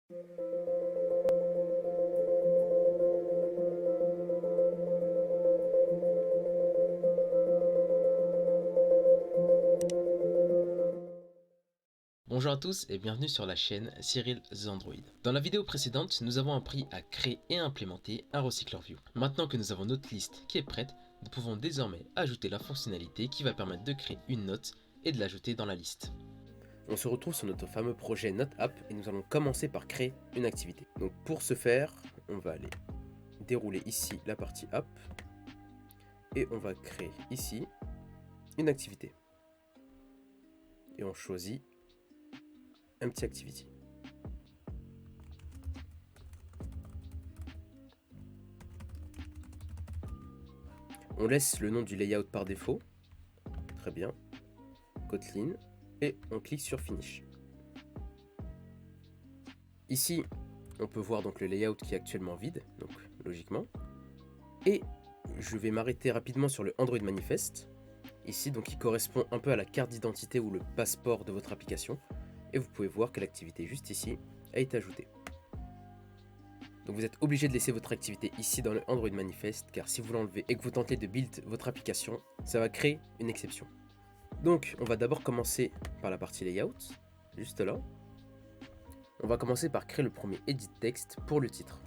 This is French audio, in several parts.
Bonjour à tous et bienvenue sur la chaîne Cyril the Android. Dans la vidéo précédente, nous avons appris à créer et implémenter un recycleur view. Maintenant que nous avons notre liste qui est prête, nous pouvons désormais ajouter la fonctionnalité qui va permettre de créer une note et de l'ajouter dans la liste. On se retrouve sur notre fameux projet Note App et nous allons commencer par créer une activité. Donc pour ce faire, on va aller dérouler ici la partie App et on va créer ici une activité. Et on choisit un petit activity. On laisse le nom du layout par défaut. Très bien. Kotlin. Et on clique sur Finish. Ici, on peut voir donc le layout qui est actuellement vide, donc logiquement. Et je vais m'arrêter rapidement sur le Android Manifest. Ici, donc, qui correspond un peu à la carte d'identité ou le passeport de votre application. Et vous pouvez voir que l'activité juste ici a été ajoutée. Donc vous êtes obligé de laisser votre activité ici dans le Android Manifest, car si vous l'enlevez et que vous tentez de build votre application, ça va créer une exception. Donc on va d'abord commencer par la partie layout, juste là. On va commencer par créer le premier edit text pour le titre.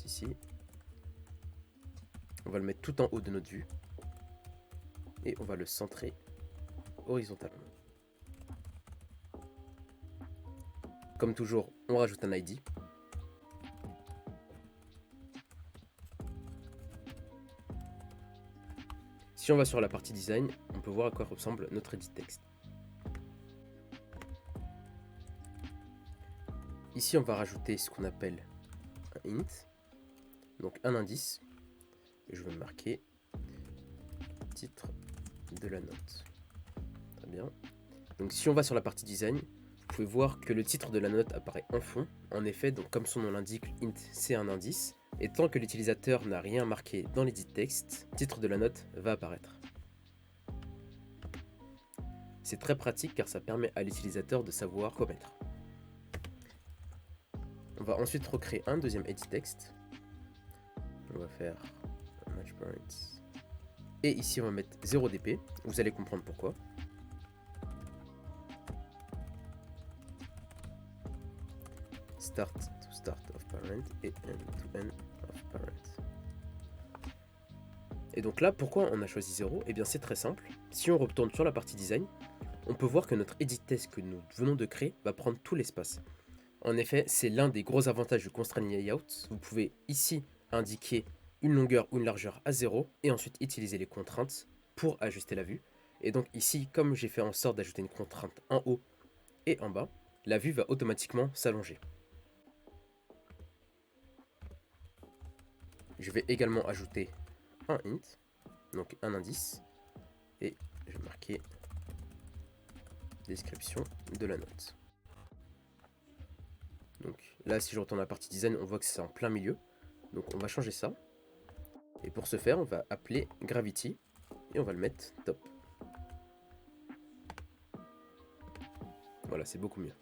Ici. On va le mettre tout en haut de notre vue. Et on va le centrer horizontalement. Comme toujours, on rajoute un ID. Si on va sur la partie design, on peut voir à quoi ressemble notre edit text. Ici, on va rajouter ce qu'on appelle un int, donc un indice. Et je vais marquer titre de la note. Très bien. Donc si on va sur la partie design, vous pouvez voir que le titre de la note apparaît en fond. En effet, donc comme son nom l'indique, int c'est un indice. Et tant que l'utilisateur n'a rien marqué dans l'edit text, le titre de la note va apparaître. C'est très pratique car ça permet à l'utilisateur de savoir quoi mettre. On va ensuite recréer un deuxième edit text. On va faire match parents. Et ici on va mettre 0 dp. Vous allez comprendre pourquoi. Start to start of parent et end to end of parent. Et donc là, pourquoi on a choisi 0? Eh bien c'est très simple. Si on retourne sur la partie design, on peut voir que notre edit text que nous venons de créer va prendre tout l'espace. En effet, c'est l'un des gros avantages du constraint layout. Vous pouvez ici indiquer une longueur ou une largeur à 0 et ensuite utiliser les contraintes pour ajuster la vue. Et donc ici, comme j'ai fait en sorte d'ajouter une contrainte en haut et en bas, la vue va automatiquement s'allonger. Je vais également ajouter un int, donc un indice, et je vais marquer description de la note. Donc là, si je retourne à la partie design, on voit que c'est en plein milieu. Donc on va changer ça. Et pour ce faire, on va appeler Gravity et on va le mettre top. Voilà, c'est beaucoup mieux.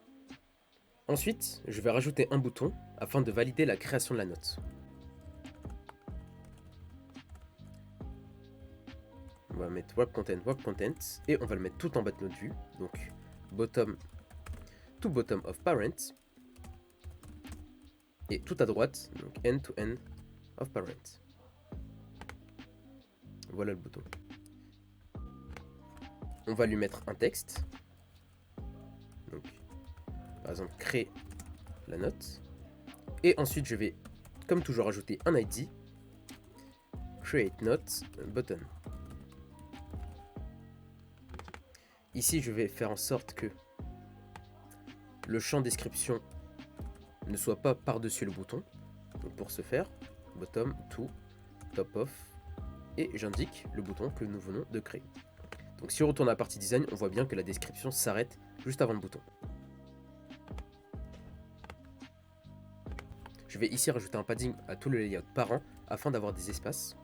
Ensuite, je vais rajouter un bouton afin de valider la création de la note. On va mettre Wrap Content et on va le mettre tout en bas de notre vue. Donc bottom to bottom of parent et tout à droite, donc end to end of parent. Voilà le bouton. On va lui mettre un texte. Donc, par exemple, créer la note. Et ensuite, je vais, comme toujours, ajouter un ID. Create note button. Ici, je vais faire en sorte que le champ description ne soit pas par-dessus le bouton. Donc pour ce faire, bottom to top off. Et j'indique le bouton que nous venons de créer. Donc si on retourne à la partie design, on voit bien que la description s'arrête juste avant le bouton. Je vais ici rajouter un padding à tout le layout parent afin d'avoir des espaces.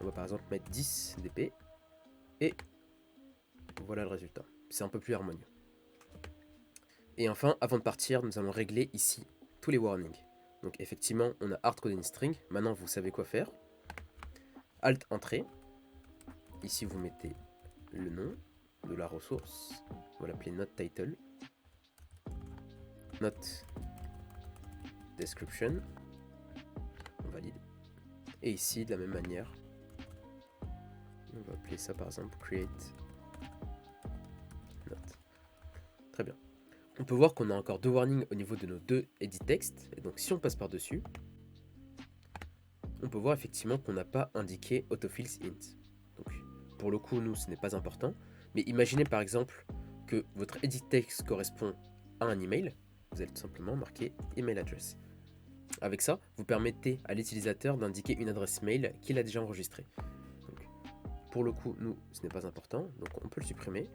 On va par exemple mettre 10 dp et voilà le résultat. C'est un peu plus harmonieux. Et enfin, avant de partir, nous allons régler ici tous les warnings. Donc effectivement, on a hardcodé une string. Maintenant, vous savez quoi faire. Alt entrée. Ici, vous mettez le nom de la ressource. On va l'appeler note title. Note description. On valide. Et ici, de la même manière, on va appeler ça par exemple create note. Très bien. On peut voir qu'on a encore deux warnings au niveau de nos deux edit text. Et donc si on passe par-dessus, on peut voir effectivement qu'on n'a pas indiqué autofills int. Donc pour le coup, nous, ce n'est pas important. Mais imaginez par exemple que votre edit text correspond à un email. Vous allez tout simplement marquer email address. Avec ça, vous permettez à l'utilisateur d'indiquer une adresse mail qu'il a déjà enregistrée. Donc, pour le coup, nous, ce n'est pas important. Donc on peut le supprimer.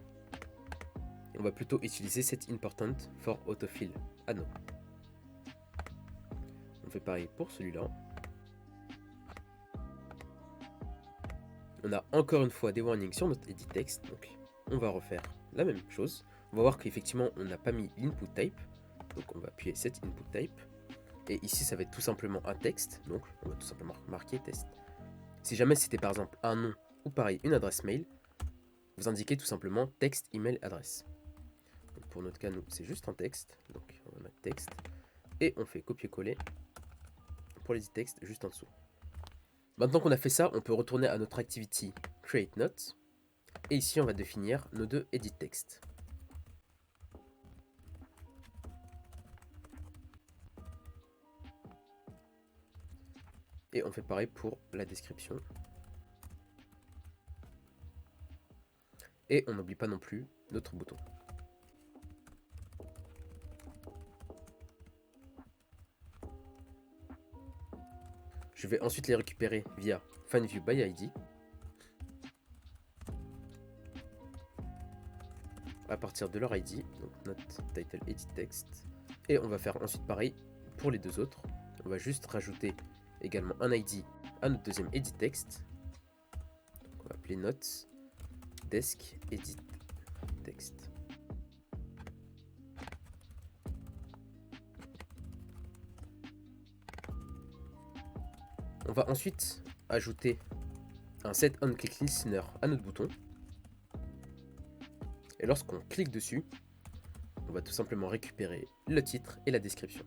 On va plutôt utiliser set important for autofill add no. On fait pareil pour celui-là. On a encore une fois des warnings sur notre edit text, donc on va refaire la même chose. On va voir qu'effectivement on n'a pas mis l'input type, donc on va appuyer set input type. Et ici ça va être tout simplement un texte, donc on va tout simplement marquer test. Si jamais c'était par exemple un nom ou pareil une adresse mail, vous indiquez tout simplement texte email adresse. Donc pour notre cas, nous, c'est juste un texte. Donc on va mettre texte. Et on fait copier-coller pour les textes juste en dessous. Maintenant qu'on a fait ça, on peut retourner à notre activity create note. Et ici, on va définir nos deux edit text. Et on fait pareil pour la description. Et on n'oublie pas non plus notre bouton. Je vais ensuite les récupérer via findViewById. À partir de leur ID, donc notre title edit text. Et on va faire ensuite pareil pour les deux autres. On va juste rajouter également un ID à notre deuxième edit text. Donc on va appeler notes desk edit text. On va ensuite ajouter un set onClick listener à notre bouton. Et lorsqu'on clique dessus, on va tout simplement récupérer le titre et la description.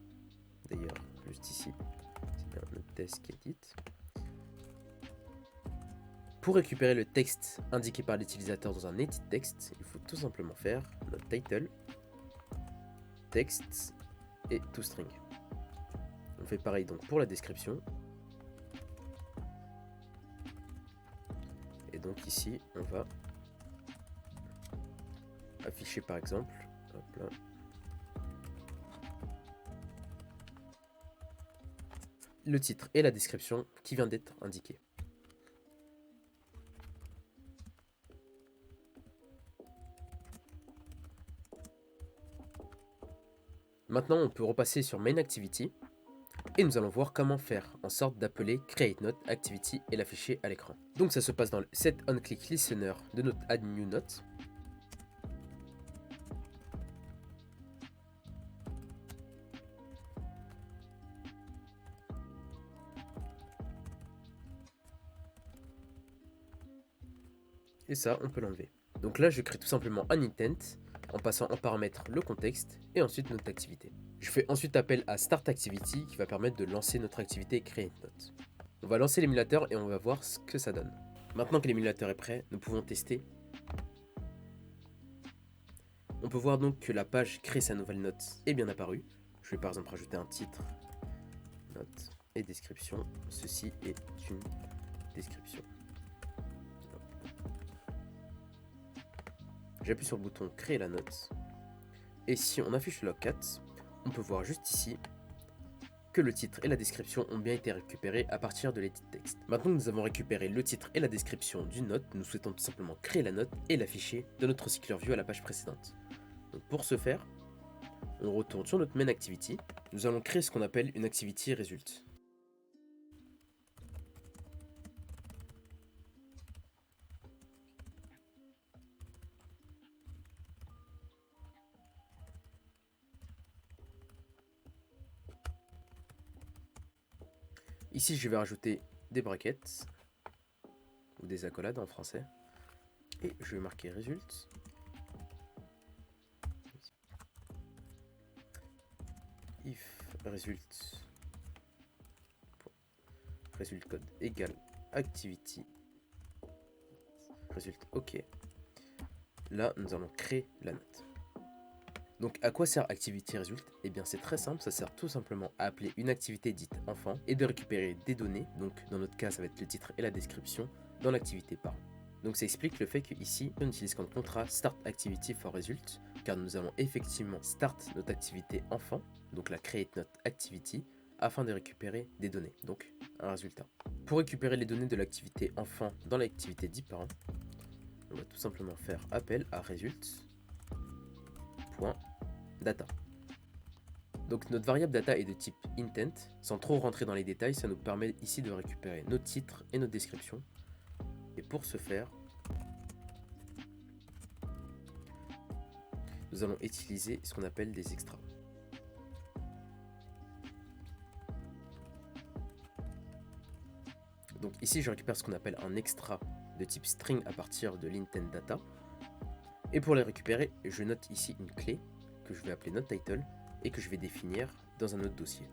D'ailleurs, juste ici, c'est bien notre desk edit. Pour récupérer le texte indiqué par l'utilisateur dans un edit text, il faut tout simplement faire notre title, text et toString. On fait pareil donc pour la description. Et donc ici, on va afficher par exemple, hop là, le titre et la description qui vient d'être indiqué. Maintenant, on peut repasser sur Main Activity et nous allons voir comment faire en sorte d'appeler Create Note Activity et l'afficher à l'écran. Donc ça se passe dans le Set onClick Listener de notre Add New Note. Et ça, on peut l'enlever. Donc là, je crée tout simplement un intent en passant en paramètre le contexte et ensuite notre activité. Je fais ensuite appel à Start Activity qui va permettre de lancer notre activité Create Note. On va lancer l'émulateur et on va voir ce que ça donne. Maintenant que l'émulateur est prêt, nous pouvons tester. On peut voir donc que la page crée sa nouvelle note est bien apparue. Je vais par exemple rajouter un titre, note et description. Ceci est une description. J'appuie sur le bouton créer la note. Et si on affiche le logcat, on peut voir juste ici que le titre et la description ont bien été récupérés à partir de l'edit text. Maintenant que nous avons récupéré le titre et la description d'une note, nous souhaitons tout simplement créer la note et l'afficher de notre cycler view à la page précédente. Donc pour ce faire, on retourne sur notre main activity. Nous allons créer ce qu'on appelle une activity result. Ici, je vais rajouter des brackets ou des accolades en français. Et je vais marquer result. If result code égale activity result OK. Là, nous allons créer la note. Donc, à quoi sert activity result? Eh bien, c'est très simple, ça sert tout simplement à appeler une activité dite enfant et de récupérer des données. Donc, dans notre cas, ça va être le titre et la description dans l'activité parent. Donc, ça explique le fait qu'ici, on utilise comme contrat start activity for result, car nous allons effectivement start notre activité enfant, donc la create notre activity, afin de récupérer des données, donc un résultat. Pour récupérer les données de l'activité enfant dans l'activité dit parent, on va tout simplement faire appel à result.data. Donc notre variable data est de type intent. Sans trop rentrer dans les détails, ça nous permet ici de récupérer nos titres et nos descriptions. Et pour ce faire, nous allons utiliser ce qu'on appelle des extras. Donc ici, je récupère ce qu'on appelle un extra de type string à partir de l'intent data. Et pour les récupérer, je note ici une clé que je vais appeler noteTitle et que je vais définir dans un autre dossier.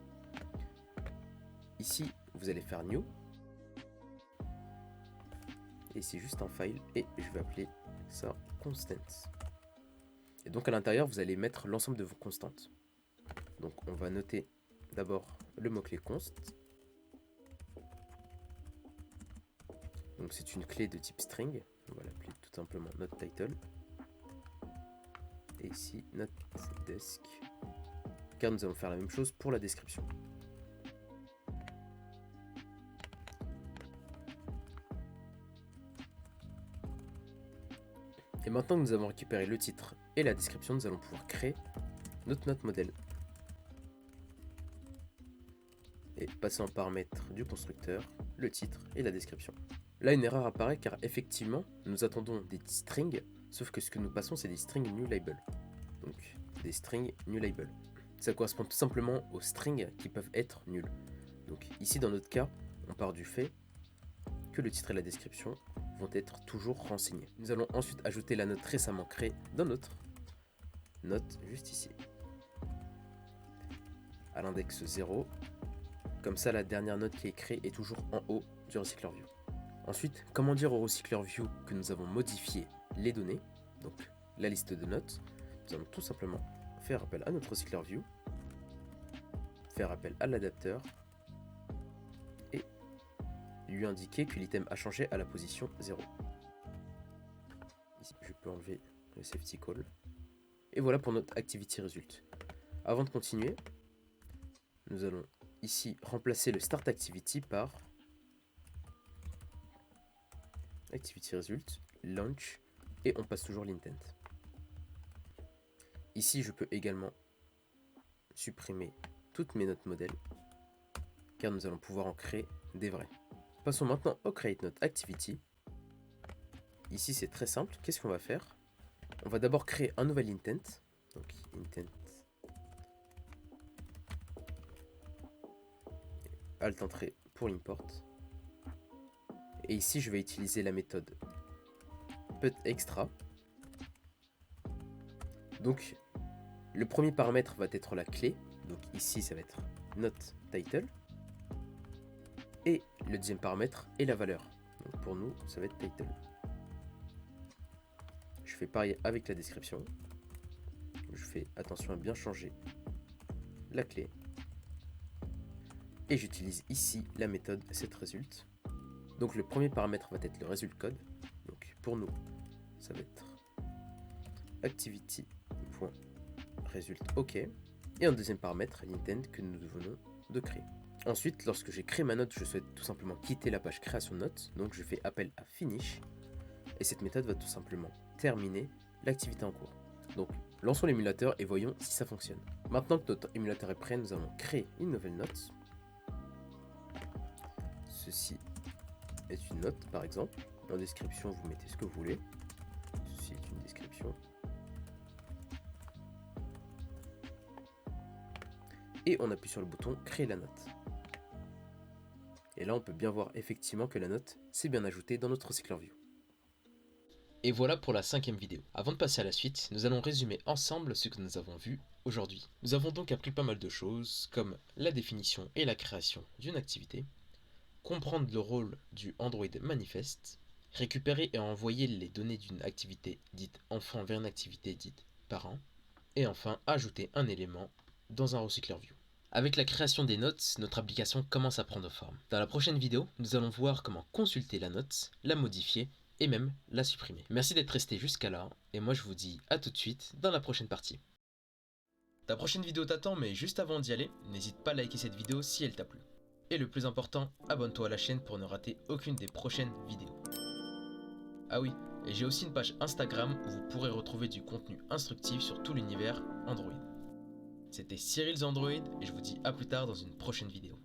Ici, vous allez faire new. Et c'est juste un file et je vais appeler ça constants. Et donc à l'intérieur, vous allez mettre l'ensemble de vos constantes. Donc on va noter d'abord le mot-clé const. Donc c'est une clé de type string. On va l'appeler tout simplement noteTitle. Et ici noteDesc. Car nous allons faire la même chose pour la description. Et maintenant que nous avons récupéré le titre et la description, nous allons pouvoir créer notre note modèle. Et passer en paramètres du constructeur, le titre et la description. Là, une erreur apparaît car effectivement, nous attendons des strings, sauf que ce que nous passons, c'est des strings new label. Donc, des strings new label. Ça correspond tout simplement aux strings qui peuvent être nuls. Donc ici, dans notre cas, on part du fait que le titre et la description vont être toujours renseignés. Nous allons ensuite ajouter la note récemment créée dans notre note juste ici, à l'index 0. Comme ça, la dernière note qui est créée est toujours en haut du recycler view. Ensuite, comment dire au recycler view que nous avons modifié les données, donc la liste de notes. Nous allons tout simplement faire appel à notre recycler view, faire appel à l'adapteur et lui indiquer que l'item a changé à la position 0. Ici, je peux enlever le safety call. Et voilà pour notre activity result. Avant de continuer, nous allons ici remplacer le start activity par activity result, launch, et on passe toujours l'intent. Ici, je peux également supprimer toutes mes notes modèles, car nous allons pouvoir en créer des vrais. Passons maintenant au create note activity. Ici, c'est très simple. Qu'est-ce qu'on va faire? On va d'abord créer un nouvel intent. Donc, intent alt entrée pour l'import. Et ici, je vais utiliser la méthode putExtra. Donc, le premier paramètre va être la clé. Donc ici, ça va être noteTitle. Et le deuxième paramètre est la valeur. Donc pour nous, ça va être title. Je fais pareil avec la description. Je fais attention à bien changer la clé. Et j'utilise ici la méthode setResult. Donc le premier paramètre va être le result code. Donc pour nous, ça va être activity.result OK. Et un deuxième paramètre, l'intent que nous venons de créer. Ensuite, lorsque j'ai créé ma note, je souhaite tout simplement quitter la page création de notes. Donc je fais appel à finish. Et cette méthode va tout simplement terminer l'activité en cours. Donc lançons l'émulateur et voyons si ça fonctionne. Maintenant que notre émulateur est prêt, nous allons créer une nouvelle note. Ceci est une note par exemple. En description, vous mettez ce que vous voulez. Ceci est une description. Et on appuie sur le bouton créer la note. Et là on peut bien voir effectivement que la note s'est bien ajoutée dans notre Recycler View. Et voilà pour la 5e vidéo. Avant de passer à la suite, nous allons résumer ensemble ce que nous avons vu aujourd'hui. Nous avons donc appris pas mal de choses, comme la définition et la création d'une activité, comprendre le rôle du Android Manifest, récupérer et envoyer les données d'une activité dite enfant vers une activité dite parent, et enfin ajouter un élément dans un Recycler View. Avec la création des notes, notre application commence à prendre forme. Dans la prochaine vidéo, nous allons voir comment consulter la note, la modifier et même la supprimer. Merci d'être resté jusqu'à là, et moi je vous dis à tout de suite dans la prochaine partie. Ta prochaine vidéo t'attend, mais juste avant d'y aller, n'hésite pas à liker cette vidéo si elle t'a plu. Et le plus important, abonne-toi à la chaîne pour ne rater aucune des prochaines vidéos. Ah oui, et j'ai aussi une page Instagram où vous pourrez retrouver du contenu instructif sur tout l'univers Android. C'était Cyril's Android et je vous dis à plus tard dans une prochaine vidéo.